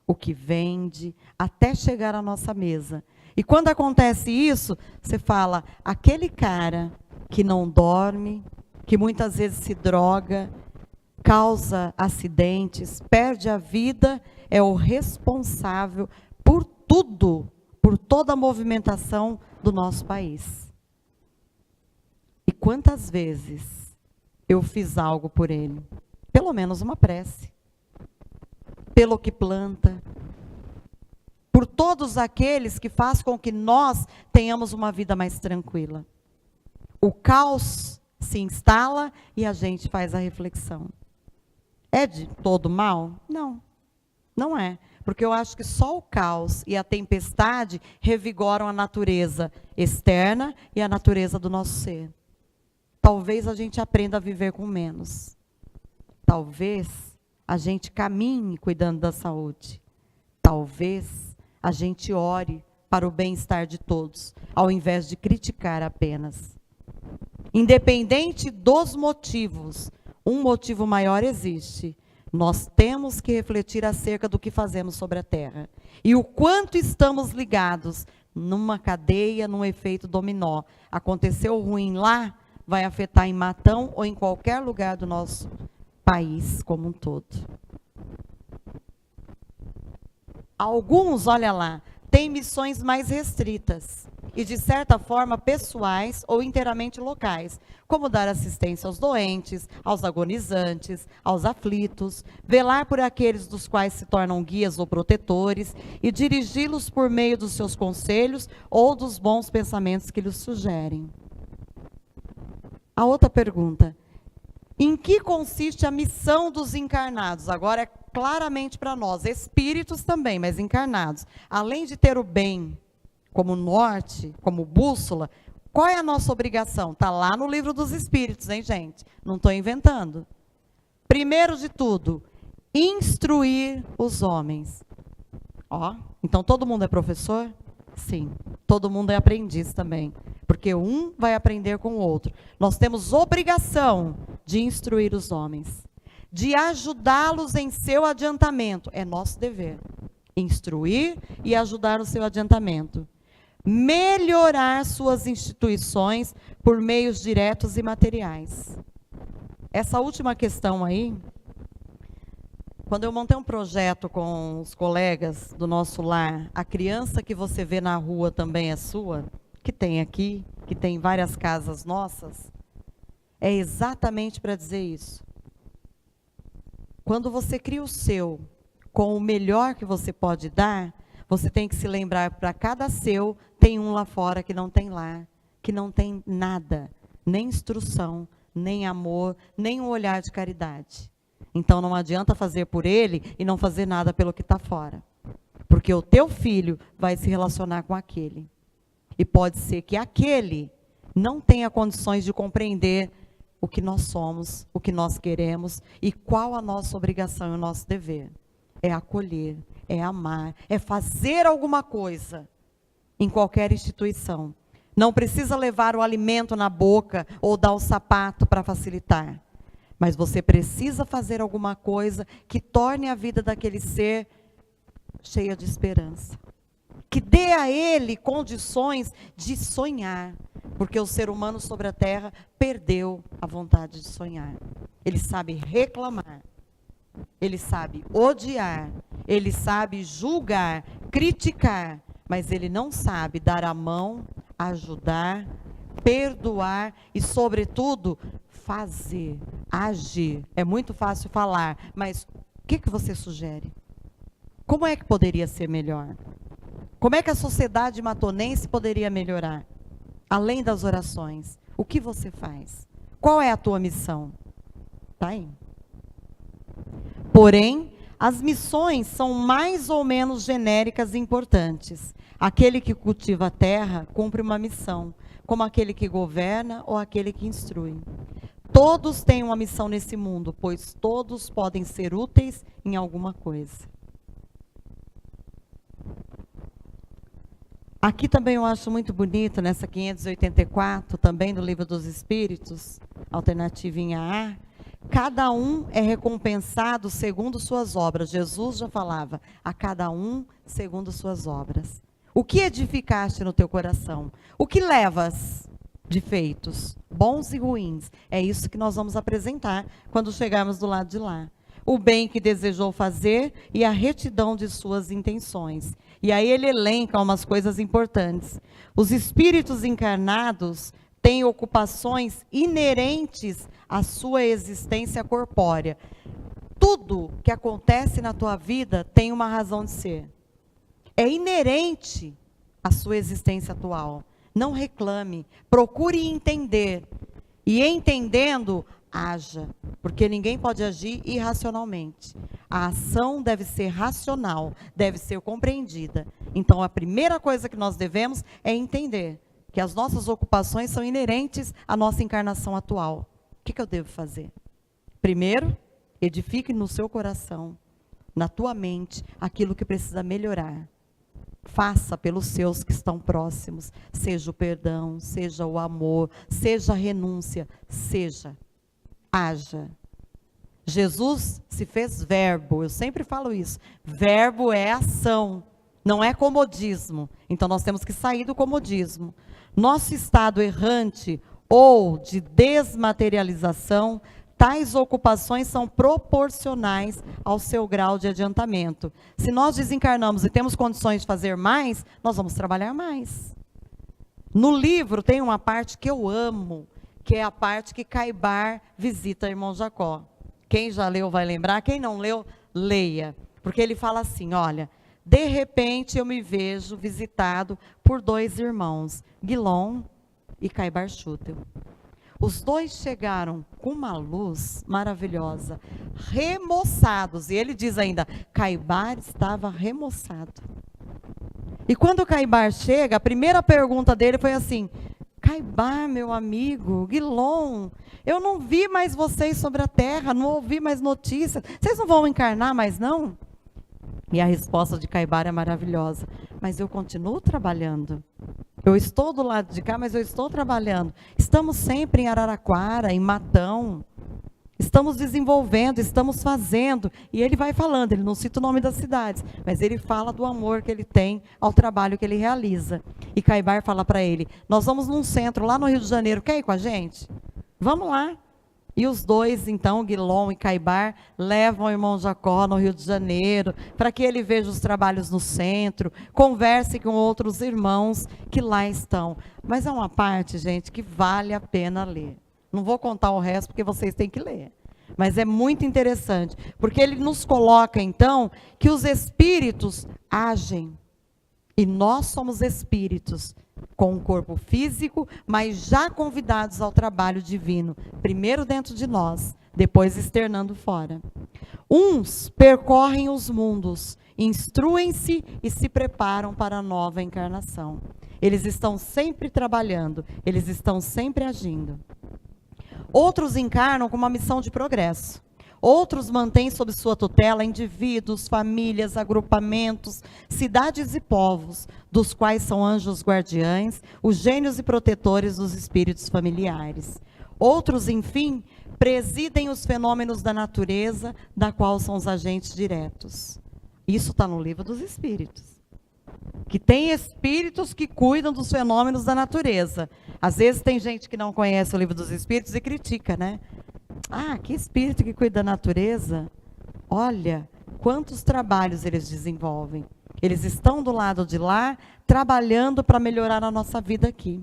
o que vende, até chegar à nossa mesa. E quando acontece isso, você fala, aquele cara que não dorme, que muitas vezes se droga, causa acidentes, perde a vida, é o responsável por tudo, por toda a movimentação do nosso país. E quantas vezes eu fiz algo por ele? Pelo menos uma prece. Pelo que planta. Por todos aqueles que fazem com que nós tenhamos uma vida mais tranquila. O caos se instala e a gente faz a reflexão. É de todo mal? Não. Não é, porque eu acho que só o caos e a tempestade revigoram a natureza externa e a natureza do nosso ser. Talvez a gente aprenda a viver com menos. Talvez a gente caminhe cuidando da saúde. Talvez a gente ore para o bem-estar de todos, ao invés de criticar apenas. Independente dos motivos, um motivo maior existe. Nós temos que refletir acerca do que fazemos sobre a Terra. E o quanto estamos ligados numa cadeia, num efeito dominó. Aconteceu ruim lá, vai afetar em Matão ou em qualquer lugar do nosso país como um todo. Alguns, olha lá, têm missões mais restritas e, de certa forma, pessoais ou inteiramente locais, como dar assistência aos doentes, aos agonizantes, aos aflitos, velar por aqueles dos quais se tornam guias ou protetores e dirigi-los por meio dos seus conselhos ou dos bons pensamentos que lhes sugerem. A outra pergunta: em que consiste a missão dos encarnados? Agora é claramente para nós, espíritos também, mas encarnados. Além de ter o bem como norte, como bússola, qual é a nossa obrigação? Está lá no livro dos Espíritos, hein, gente? Não estou inventando. Primeiro de tudo, instruir os homens. Ó, então todo mundo é professor? Sim. Todo mundo é aprendiz também. Porque um vai aprender com o outro. Nós temos obrigação de instruir os homens. De ajudá-los em seu adiantamento. É nosso dever. Instruir e ajudar no seu adiantamento. Melhorar suas instituições por meios diretos e materiais. Essa última questão aí, quando eu montei um projeto com os colegas do nosso lar, a criança que você vê na rua também é sua, que tem aqui, que tem em várias casas nossas, é exatamente para dizer isso. Quando você cria o seu com o melhor que você pode dar, você tem que se lembrar, para cada seu, tem um lá fora que não tem lar, que não tem nada, nem instrução, nem amor, nem um olhar de caridade. Então não adianta fazer por ele e não fazer nada pelo que está fora. Porque o teu filho vai se relacionar com aquele. E pode ser que aquele não tenha condições de compreender o que nós somos, o que nós queremos e qual a nossa obrigação e o nosso dever. É acolher, é amar, é fazer alguma coisa em qualquer instituição. Não precisa levar o alimento na boca ou dar o sapato para facilitar. Mas você precisa fazer alguma coisa que torne a vida daquele ser cheia de esperança. Que dê a ele condições de sonhar. Porque o ser humano sobre a terra perdeu a vontade de sonhar. Ele sabe reclamar. Ele sabe odiar. Ele sabe julgar, criticar. Mas ele não sabe dar a mão, ajudar, perdoar e, sobretudo, fazer, agir. É muito fácil falar, mas o que você sugere? Como é que poderia ser melhor? Como é que a sociedade matonense poderia melhorar? Além das orações, o que você faz? Qual é a tua missão? Tá aí. Porém, as missões são mais ou menos genéricas e importantes. Aquele que cultiva a terra cumpre uma missão, como aquele que governa ou aquele que instrui. Todos têm uma missão nesse mundo, pois todos podem ser úteis em alguma coisa. Aqui também eu acho muito bonito, nessa 584, também do Livro dos Espíritos, alternativinha A, cada um é recompensado segundo suas obras. Jesus já falava, a cada um segundo suas obras. O que edificaste no teu coração? O que levas de feitos, bons e ruins? É isso que nós vamos apresentar quando chegarmos do lado de lá. O bem que desejou fazer e a retidão de suas intenções. E aí ele elenca umas coisas importantes. Os espíritos encarnados têm ocupações inerentes à sua existência corpórea. Tudo que acontece na tua vida tem uma razão de ser. É inerente à sua existência atual. Não reclame, procure entender. E entendendo, haja. Porque ninguém pode agir irracionalmente. A ação deve ser racional, deve ser compreendida. Então, a primeira coisa que nós devemos é entender que as nossas ocupações são inerentes à nossa encarnação atual. O que eu devo fazer? Primeiro, edifique no seu coração, na tua mente, aquilo que precisa melhorar. Faça pelos seus que estão próximos, seja o perdão, seja o amor, seja a renúncia, haja. Jesus se fez verbo, eu sempre falo isso. Verbo é ação, não é comodismo. Então nós temos que sair do comodismo. Nosso estado errante ou de desmaterialização, tais ocupações são proporcionais ao seu grau de adiantamento. Se nós desencarnamos e temos condições de fazer mais, nós vamos trabalhar mais. No livro tem uma parte que eu amo, que é a parte que Caibar visita irmão Jacó. Quem já leu vai lembrar, quem não leu, leia. Porque ele fala assim, olha, de repente eu me vejo visitado por dois irmãos, Guilom e Caibar Schutel. Os dois chegaram com uma luz maravilhosa, remoçados. E ele diz ainda, Caibar estava remoçado. E quando Caibar chega, a primeira pergunta dele foi assim, Caibar, meu amigo, Guilom, eu não vi mais vocês sobre a terra, não ouvi mais notícias. Vocês não vão encarnar mais, não? E a resposta de Caibar é maravilhosa. Mas eu continuo trabalhando. Eu estou do lado de cá, mas eu estou trabalhando. Estamos sempre em Araraquara, em Matão. Estamos desenvolvendo, estamos fazendo. E ele vai falando, ele não cita o nome das cidades, mas ele fala do amor que ele tem ao trabalho que ele realiza. E Caibar fala para ele, nós vamos num centro lá no Rio de Janeiro, quer ir com a gente? Vamos lá. E os dois, então, Guilom e Caibar, levam o irmão Jacó no Rio de Janeiro, para que ele veja os trabalhos no centro, converse com outros irmãos que lá estão. Mas é uma parte, gente, que vale a pena ler. Não vou contar o resto, porque vocês têm que ler. Mas é muito interessante, porque ele nos coloca, então, que os espíritos agem. E nós somos espíritos, com um corpo físico, mas já convidados ao trabalho divino. Primeiro dentro de nós, depois externando fora. Uns percorrem os mundos, instruem-se e se preparam para a nova encarnação. Eles estão sempre trabalhando, eles estão sempre agindo. Outros encarnam com uma missão de progresso. Outros mantêm sob sua tutela indivíduos, famílias, agrupamentos, cidades e povos, dos quais são anjos guardiães, os gênios e protetores dos espíritos familiares. Outros, enfim, presidem os fenômenos da natureza, da qual são os agentes diretos. Isso está no Livro dos Espíritos. Que tem espíritos que cuidam dos fenômenos da natureza. Às vezes tem gente que não conhece o Livro dos Espíritos e critica, né? Ah, que espírito que cuida da natureza? Olha, quantos trabalhos eles desenvolvem. Eles estão do lado de lá, trabalhando para melhorar a nossa vida aqui.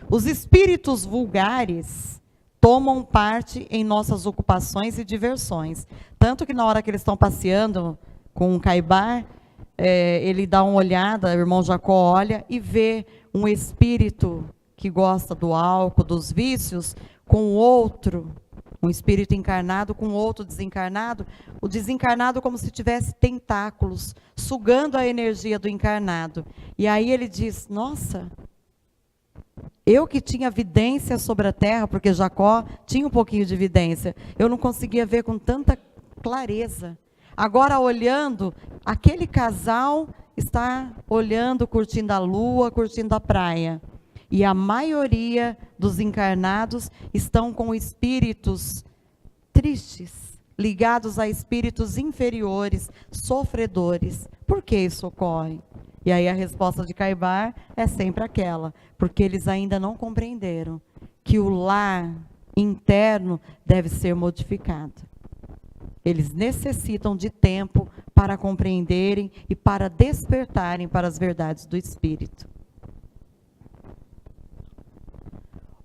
Os espíritos vulgares tomam parte em nossas ocupações e diversões. Tanto que na hora que eles estão passeando com um caibar, ele dá uma olhada, o irmão Jacó olha e vê um espírito que gosta do álcool, dos vícios, com outro, um espírito encarnado com outro desencarnado, o desencarnado como se tivesse tentáculos, sugando a energia do encarnado. E aí ele diz, nossa, eu que tinha vidência sobre a terra, porque Jacó tinha um pouquinho de vidência, eu não conseguia ver com tanta clareza. Agora olhando, aquele casal está olhando, curtindo a lua, curtindo a praia. E a maioria dos encarnados estão com espíritos tristes, ligados a espíritos inferiores, sofredores. Por que isso ocorre? E aí a resposta de Caibar é sempre aquela, porque eles ainda não compreenderam que o lar interno deve ser modificado. Eles necessitam de tempo para compreenderem e para despertarem para as verdades do Espírito.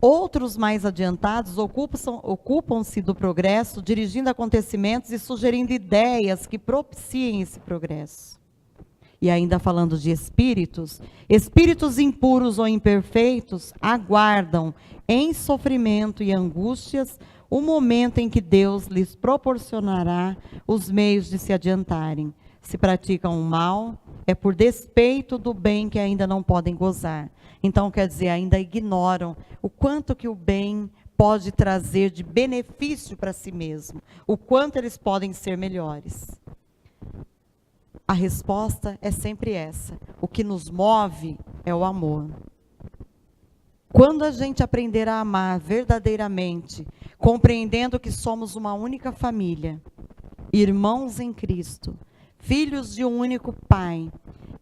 Outros mais adiantados ocupam-se do progresso, dirigindo acontecimentos e sugerindo ideias que propiciem esse progresso. E ainda falando de espíritos, espíritos impuros ou imperfeitos aguardam em sofrimento e angústias o momento em que Deus lhes proporcionará os meios de se adiantarem. Se praticam o mal, é por despeito do bem que ainda não podem gozar. Então, quer dizer, ainda ignoram o quanto que o bem pode trazer de benefício para si mesmo, o quanto eles podem ser melhores. A resposta é sempre essa. O que nos move é o amor. Quando a gente aprender a amar verdadeiramente, compreendendo que somos uma única família, irmãos em Cristo, filhos de um único Pai,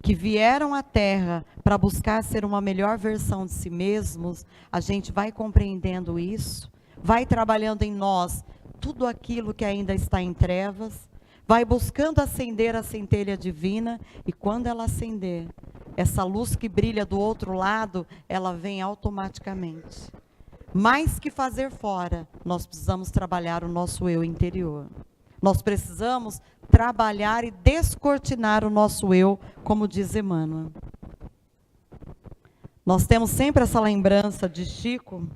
que vieram à Terra para buscar ser uma melhor versão de si mesmos, a gente vai compreendendo isso, vai trabalhando em nós tudo aquilo que ainda está em trevas, vai buscando acender a centelha divina, e quando ela acender, essa luz que brilha do outro lado, ela vem automaticamente. Mais que fazer fora, nós precisamos trabalhar o nosso eu interior. Nós precisamos trabalhar e descortinar o nosso eu, como diz Emmanuel. Nós temos sempre essa lembrança de Chico,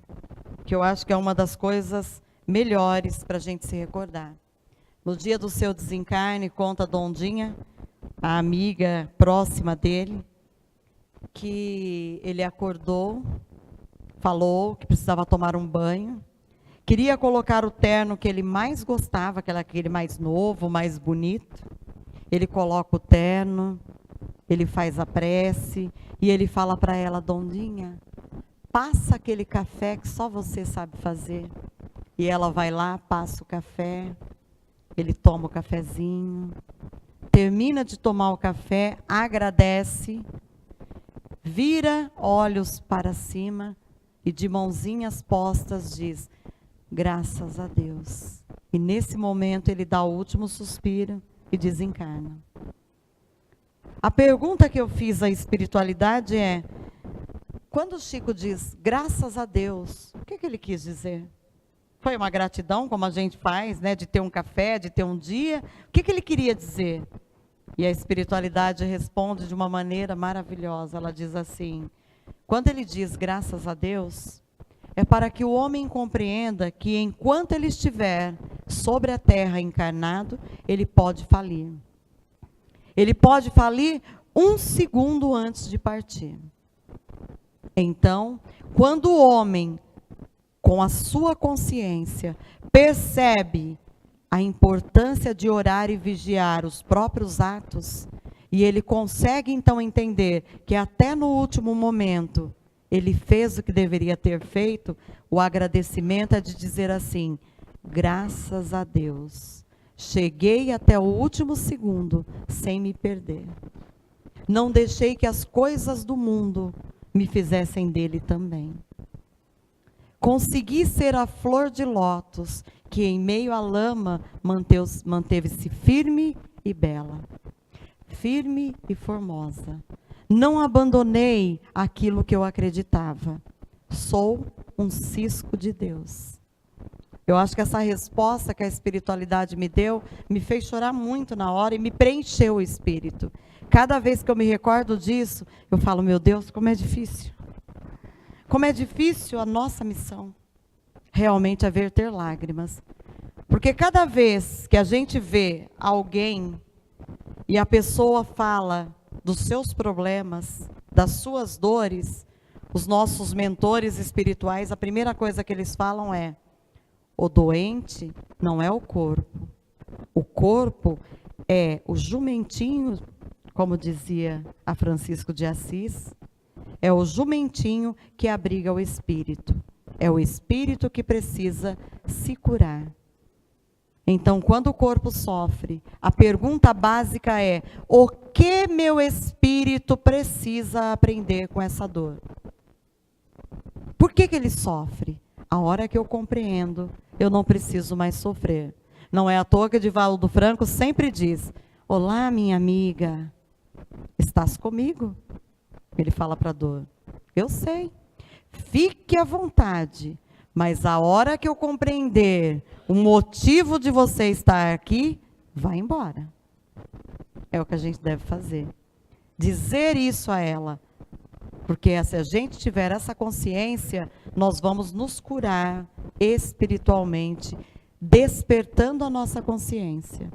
que eu acho que é uma das coisas melhores para a gente se recordar. No dia do seu desencarne, conta a Dondinha, a amiga próxima dele, que ele acordou, falou que precisava tomar um banho, queria colocar o terno que ele mais gostava, aquele mais novo, mais bonito. Ele coloca o terno, ele faz a prece e ele fala para ela, Dondinha, passa aquele café que só você sabe fazer. E ela vai lá, passa o café, ele toma o cafezinho, termina de tomar o café, agradece, vira olhos para cima e de mãozinhas postas diz, graças a Deus. E nesse momento ele dá o último suspiro e desencarna. A pergunta que eu fiz à espiritualidade é, quando o Chico diz, graças a Deus, o que ele quis dizer? Foi uma gratidão, como a gente faz, né, de ter um café, de ter um dia? O que ele queria dizer? E a espiritualidade responde de uma maneira maravilhosa. Ela diz assim, quando ele diz graças a Deus, é para que o homem compreenda que enquanto ele estiver sobre a terra encarnado, ele pode falir. Ele pode falir 1 segundo antes de partir. Então, quando o homem com a sua consciência, percebe a importância de orar e vigiar os próprios atos, e ele consegue então entender que até no último momento ele fez o que deveria ter feito, o agradecimento é de dizer assim: graças a Deus, cheguei até o último segundo sem me perder. Não deixei que as coisas do mundo me fizessem dele também. Consegui ser a flor de lótus, que em meio à lama manteve-se firme e bela, firme e formosa. Não abandonei aquilo que eu acreditava. Sou um cisco de Deus. Eu acho que essa resposta que a espiritualidade me deu, me fez chorar muito na hora e me preencheu o espírito. Cada vez que eu me recordo disso, eu falo, meu Deus, como é difícil. Como é difícil a nossa missão. Realmente é verter lágrimas. Porque cada vez que a gente vê alguém e a pessoa fala dos seus problemas, das suas dores, os nossos mentores espirituais, a primeira coisa que eles falam é: o doente não é o corpo é o jumentinho, como dizia a Francisco de Assis, é o jumentinho que abriga o espírito, é o espírito que precisa se curar. Então, quando o corpo sofre, a pergunta básica é: o que meu espírito precisa aprender com essa dor? Por que ele sofre? A hora que eu compreendo, eu não preciso mais sofrer. Não é à toa que Divaldo Franco sempre diz: olá, minha amiga, estás comigo? Ele fala para a dor: eu sei, fique à vontade. Mas a hora que eu compreender o motivo de você estar aqui, vai embora. É o que a gente deve fazer. Dizer isso a ela. Porque se a gente tiver essa consciência, nós vamos nos curar espiritualmente, despertando a nossa consciência.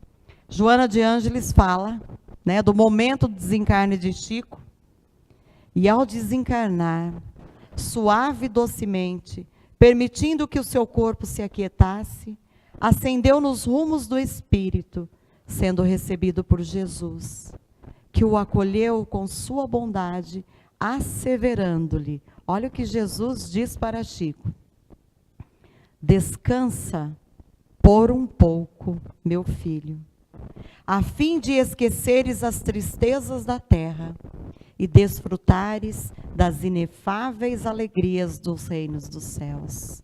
Joana de Ângeles fala, né, do momento do desencarne de Chico. E ao desencarnar, suave e docemente, permitindo que o seu corpo se aquietasse, ascendeu nos rumos do Espírito, sendo recebido por Jesus, que o acolheu com sua bondade, asseverando-lhe, olha o que Jesus diz para Chico: descansa por um pouco, meu filho, a fim de esqueceres as tristezas da terra e desfrutares das inefáveis alegrias dos reinos dos céus.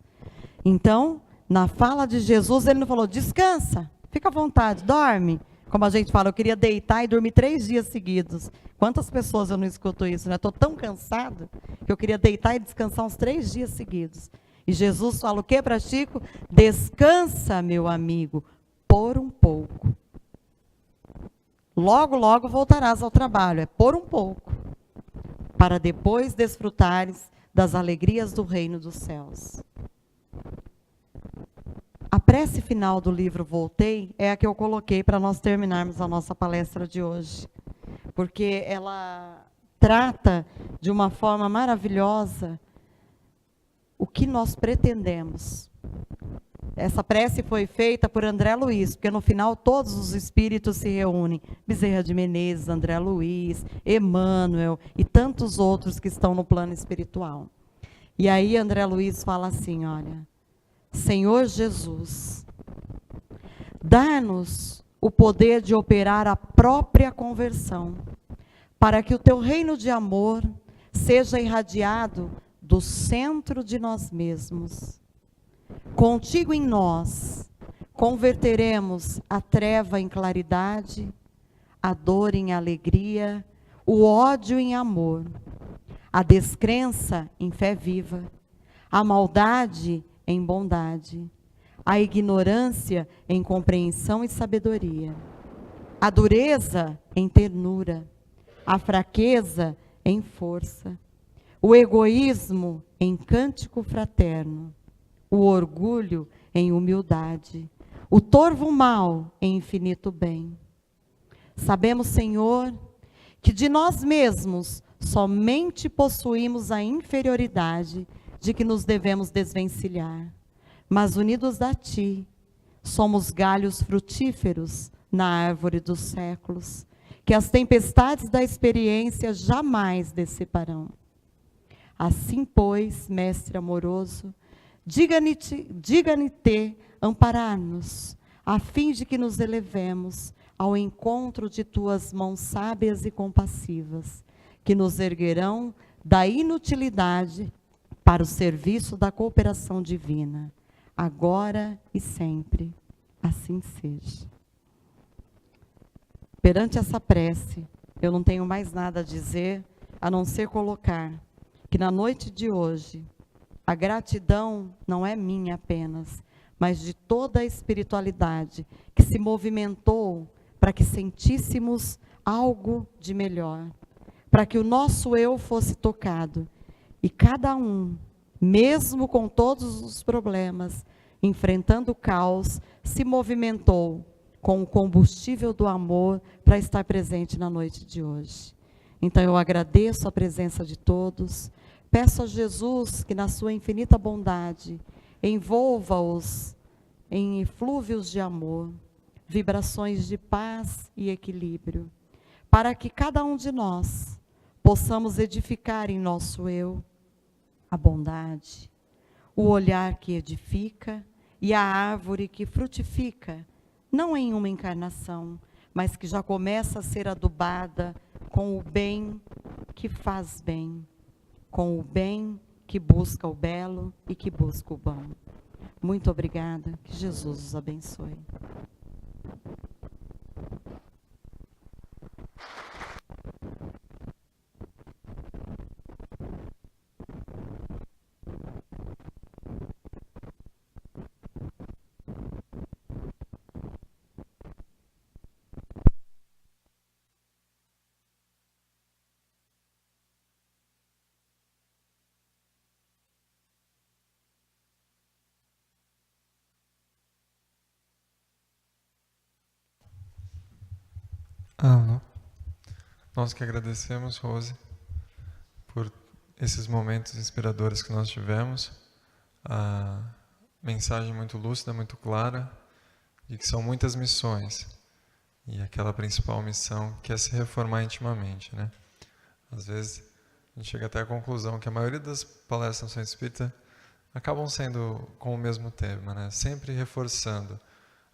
Então, na fala de Jesus, ele não falou: descansa, fica à vontade, dorme. Como a gente fala, eu queria deitar e dormir 3 dias seguidos. Quantas pessoas eu não escuto isso, né? Estou tão cansado que eu queria deitar e descansar uns 3 dias seguidos. E Jesus fala o quê para Chico? Descansa, meu amigo, por um pouco. Logo, logo voltarás ao trabalho, é por um pouco, para depois desfrutares das alegrias do reino dos céus. A prece final do livro Voltei é a que eu coloquei para nós terminarmos a nossa palestra de hoje, porque ela trata de uma forma maravilhosa o que nós pretendemos. Essa prece foi feita por André Luiz, porque no final todos os espíritos se reúnem. Bezerra de Menezes, André Luiz, Emmanuel e tantos outros que estão no plano espiritual. E aí André Luiz fala assim, olha: Senhor Jesus, dá-nos o poder de operar a própria conversão, para que o teu reino de amor seja irradiado do centro de nós mesmos. Contigo em nós, converteremos a treva em claridade, a dor em alegria, o ódio em amor, a descrença em fé viva, a maldade em bondade, a ignorância em compreensão e sabedoria, a dureza em ternura, a fraqueza em força, o egoísmo em cântico fraterno, o orgulho em humildade, o torvo mal em infinito bem. Sabemos, Senhor, que de nós mesmos somente possuímos a inferioridade de que nos devemos desvencilhar, mas unidos a Ti, somos galhos frutíferos na árvore dos séculos, que as tempestades da experiência jamais dissiparão. Assim, pois, Mestre amoroso, diga-te amparar-nos, a fim de que nos elevemos ao encontro de Tuas mãos sábias e compassivas, que nos erguerão da inutilidade para o serviço da cooperação divina, agora e sempre. Assim seja. Perante essa prece, eu não tenho mais nada a dizer, a não ser colocar que na noite de hoje, a gratidão não é minha apenas, mas de toda a espiritualidade que se movimentou para que sentíssemos algo de melhor, para que o nosso eu fosse tocado, e cada um, mesmo com todos os problemas, enfrentando o caos, se movimentou com o combustível do amor para estar presente na noite de hoje. Então eu agradeço a presença de todos, peço a Jesus que na sua infinita bondade envolva-os em eflúvios de amor, vibrações de paz e equilíbrio, para que cada um de nós possamos edificar em nosso eu a bondade, o olhar que edifica e a árvore que frutifica, não em uma encarnação, mas que já começa a ser adubada com o bem que faz bem, com o bem que busca o belo e que busca o bom. Muito obrigada, que Jesus os abençoe. Alô. Nós que agradecemos, Rose, por esses momentos inspiradores que nós tivemos, a mensagem muito lúcida, muito clara, de que são muitas missões, e aquela principal missão que é se reformar intimamente, né? Às vezes a gente chega até a conclusão que a maioria das palestras no Centro Espírita acabam sendo com o mesmo tema, né? Sempre reforçando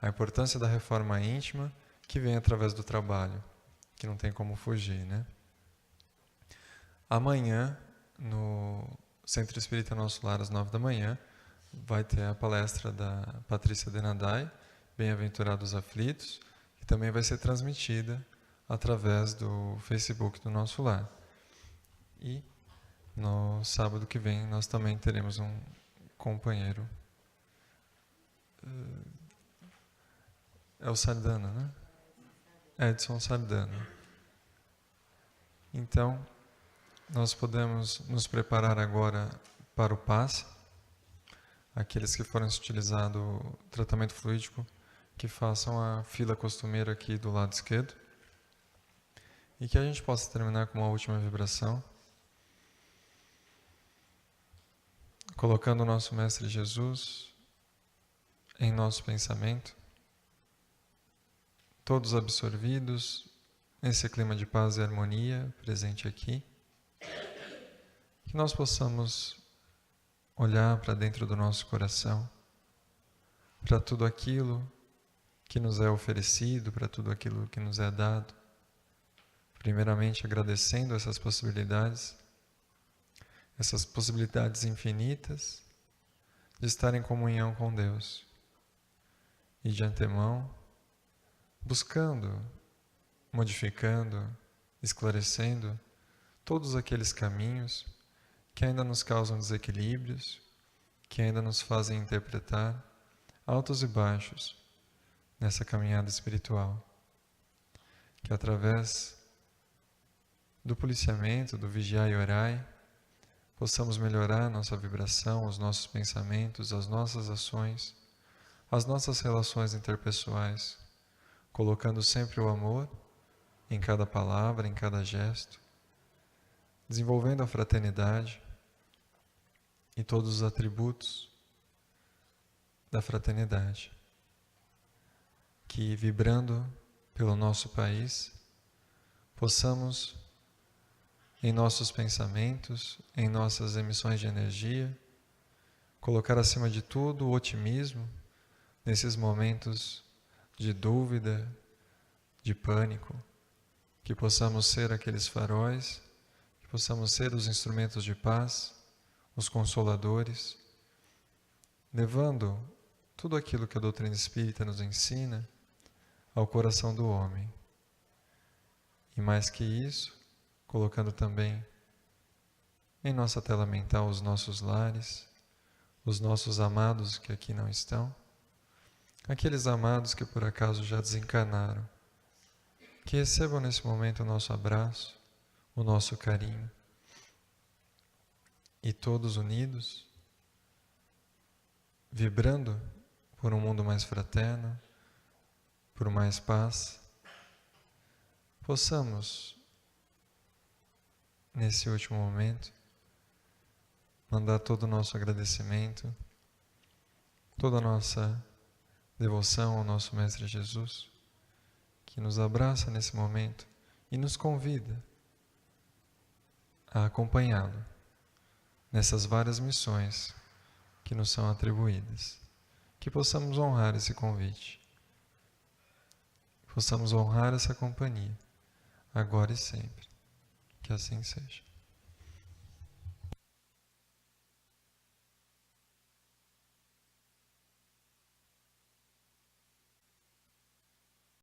a importância da reforma íntima, que vem através do trabalho, que não tem como fugir, né? Amanhã, no Centro Espírita Nosso Lar, às 9 da manhã, vai ter a palestra da Patrícia Denadai, Bem-aventurados aflitos, que também vai ser transmitida através do Facebook do Nosso Lar. E no sábado que vem nós também teremos um companheiro. É o Sardana, né? Edson Sardana. Então, nós podemos nos preparar agora para o passe. Aqueles que forem utilizar o tratamento fluídico, que façam a fila costumeira aqui do lado esquerdo. E que a gente possa terminar com uma última vibração, colocando o nosso Mestre Jesus em nosso pensamento, todos absorvidos nesse clima de paz e harmonia presente aqui, que nós possamos olhar para dentro do nosso coração, para tudo aquilo que nos é oferecido, para tudo aquilo que nos é dado, primeiramente agradecendo essas possibilidades infinitas de estar em comunhão com Deus, e de antemão buscando, modificando, esclarecendo todos aqueles caminhos que ainda nos causam desequilíbrios, que ainda nos fazem interpretar altos e baixos nessa caminhada espiritual. Que através do policiamento, do vigiar e orai, possamos melhorar nossa vibração, os nossos pensamentos, as nossas ações, as nossas relações interpessoais, colocando sempre o amor em cada palavra, em cada gesto, desenvolvendo a fraternidade e todos os atributos da fraternidade, que vibrando pelo nosso país, possamos, em nossos pensamentos, em nossas emissões de energia, colocar acima de tudo o otimismo nesses momentos de dúvida, de pânico, que possamos ser aqueles faróis, que possamos ser os instrumentos de paz, os consoladores, levando tudo aquilo que a doutrina espírita nos ensina ao coração do homem. E mais que isso, colocando também em nossa tela mental os nossos lares, os nossos amados que aqui não estão, aqueles amados que por acaso já desencarnaram, que recebam nesse momento o nosso abraço, o nosso carinho, e todos unidos, vibrando por um mundo mais fraterno, por mais paz, possamos, nesse último momento, mandar todo o nosso agradecimento, toda a nossa devoção ao nosso Mestre Jesus, que nos abraça nesse momento e nos convida a acompanhá-lo nessas várias missões que nos são atribuídas. Que possamos honrar esse convite, possamos honrar essa companhia, agora e sempre. Que assim seja.